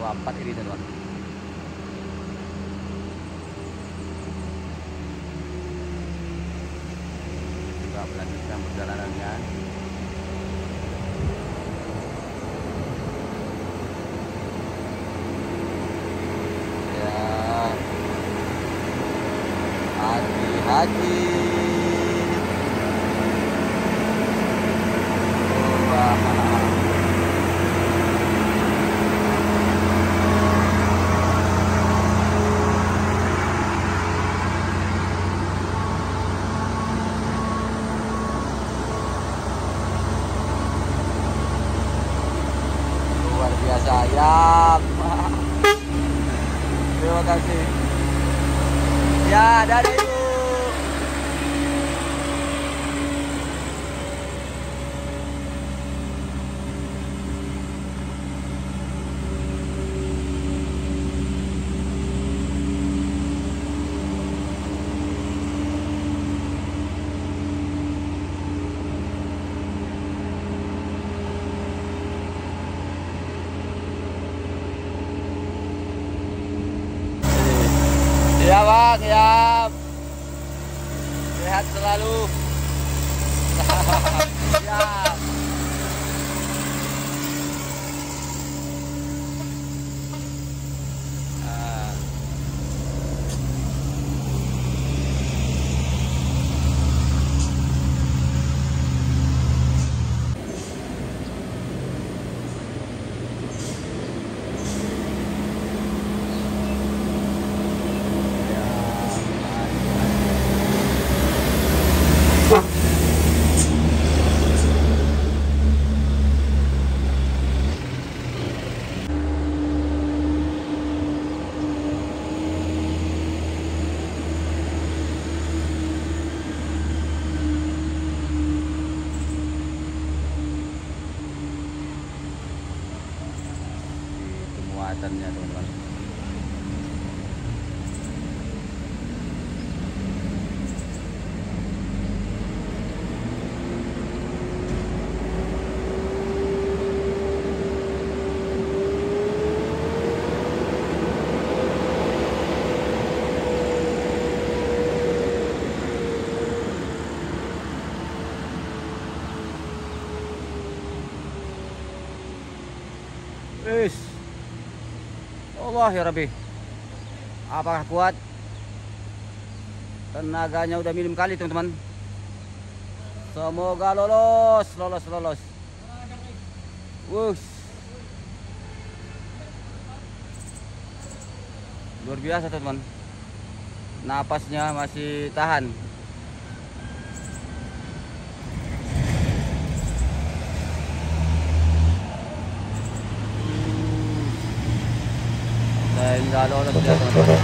24 ini teman-teman. Juga melanjutkan perjalanannya. Ya, hati-hati. Biasa ya. Terima kasih ya, dari Ibu. Ya bang, ya, sehat selalu. Ya. Muatannya teman-teman. Wis. Allah ya Rabbi, apakah kuat? Tenaganya udah minim kali teman-teman. Semoga lolos. Wush, luar biasa teman-teman. Napasnya masih tahan. Nggak lolos ya teman-teman.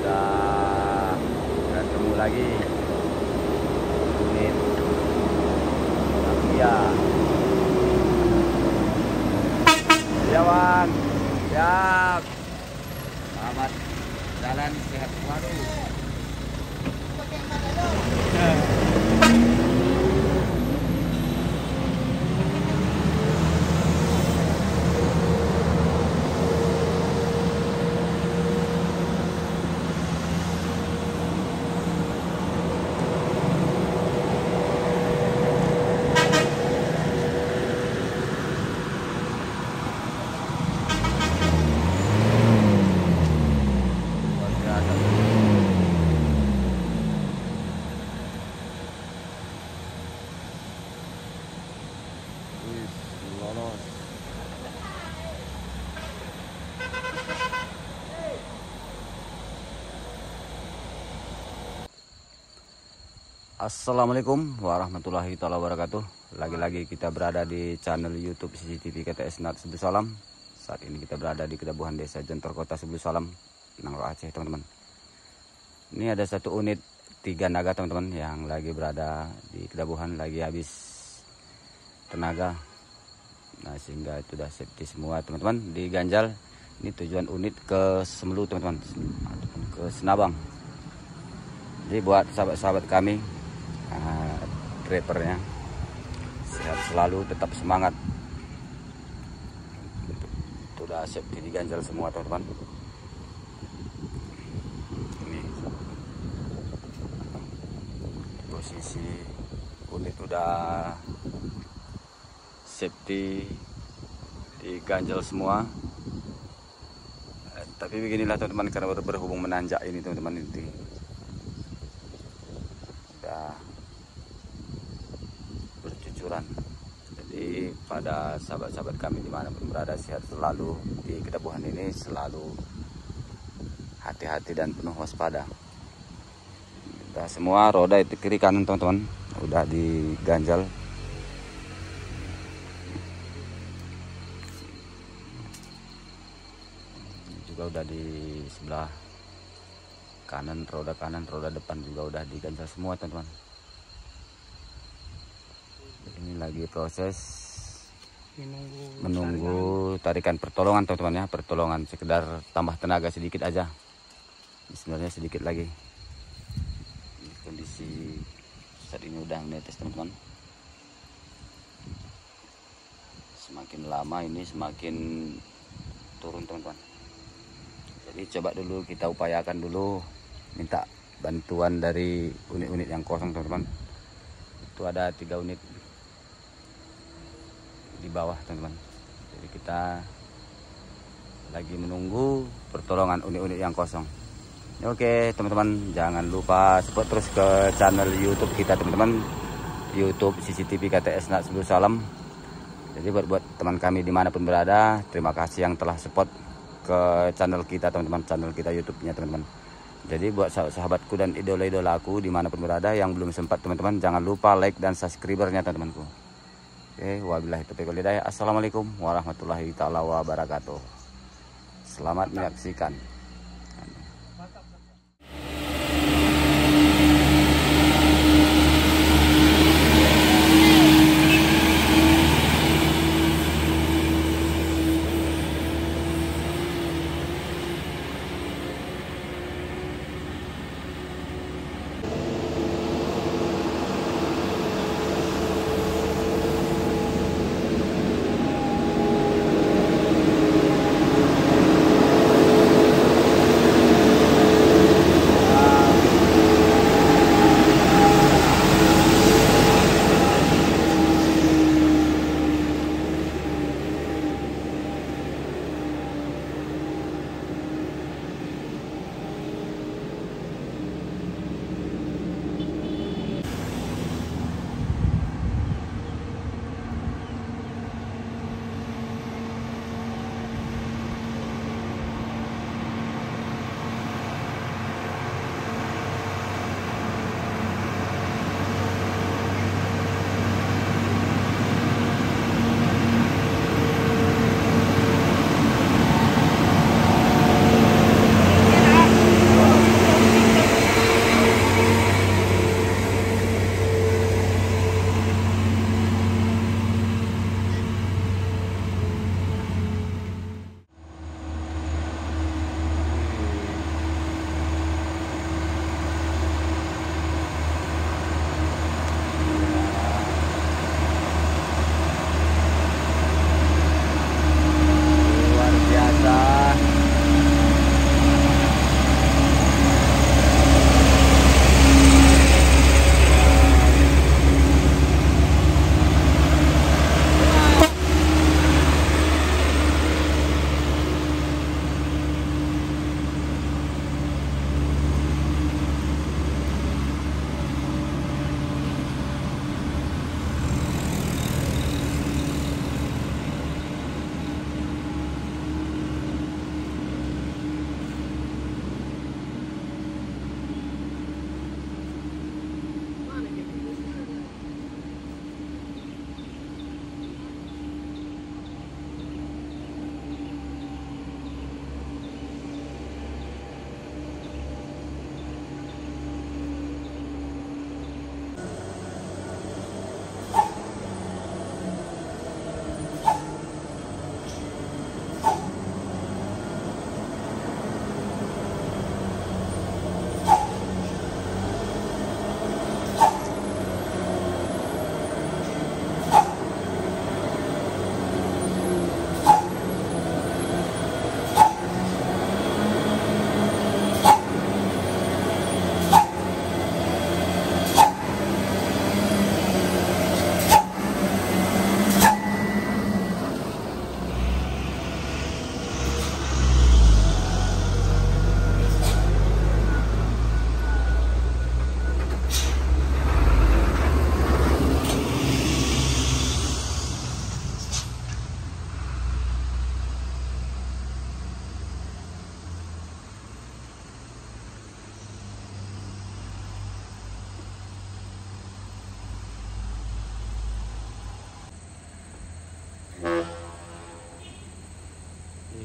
Udah ketemu lagi. Ya bang, siap. Selamat jalan, sehat selalu. Assalamualaikum warahmatullahi wabarakatuh. Lagi-lagi kita berada di channel YouTube CCTV KTS Nat Sebelu Salam. Saat ini kita berada di Kedabuhan Desa Jentor Kota Sebelu Salam, Pinang Roa Aceh, teman-teman. Ini ada satu unit 3 naga teman-teman yang lagi berada di Kedabuhan, lagi habis tenaga. Nah sehingga itu udah safety semua teman-teman di Ganjal. Ini tujuan unit ke Semelu teman-teman, ataupun ke Senabang. Jadi buat sahabat-sahabat kami, trappernya sehat selalu, tetap semangat. Itu udah safety di Ganjal semua teman-teman. Ini posisi unit udah safety di Ganjal semua. Tapi beginilah teman-teman, karena berhubung menanjak ini teman-teman, itu udah bercucuran. Jadi pada sahabat-sahabat kami dimanapun berada, sehat selalu di Kedabuhan ini, selalu hati-hati dan penuh waspada. Udah semua roda itu kiri kanan teman-teman udah diganjal. Juga udah di sebelah kanan, roda depan juga udah diganjal semua teman-teman. Ini lagi proses menunggu tarikan pertolongan teman-teman ya, pertolongan sekedar tambah tenaga sedikit aja. Ini sebenarnya sedikit lagi. Ini kondisi saat ini udah menetes teman-teman. Semakin lama ini semakin turun teman-teman. Jadi coba dulu kita upayakan dulu minta bantuan dari unit-unit yang kosong teman-teman. Itu ada 3 unit di bawah teman-teman. Jadi kita lagi menunggu pertolongan unit-unit yang kosong. Oke teman-teman, jangan lupa support terus ke channel YouTube kita teman-teman, YouTube CCTV KTS Nat Sebelum Salam. Jadi buat teman kami dimanapun berada, terima kasih yang telah support ke channel kita teman-teman, channel kita YouTube-nya teman-teman. Jadi buat sahabatku dan idola-idola aku dimanapun berada yang belum sempat teman-teman, jangan lupa like dan subscribernya teman-temanku. Oke, wabillahi taufiq wal hidayah. Assalamualaikum warahmatullahi taala wabarakatuh. Selamat menyaksikan.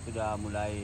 sudah mulai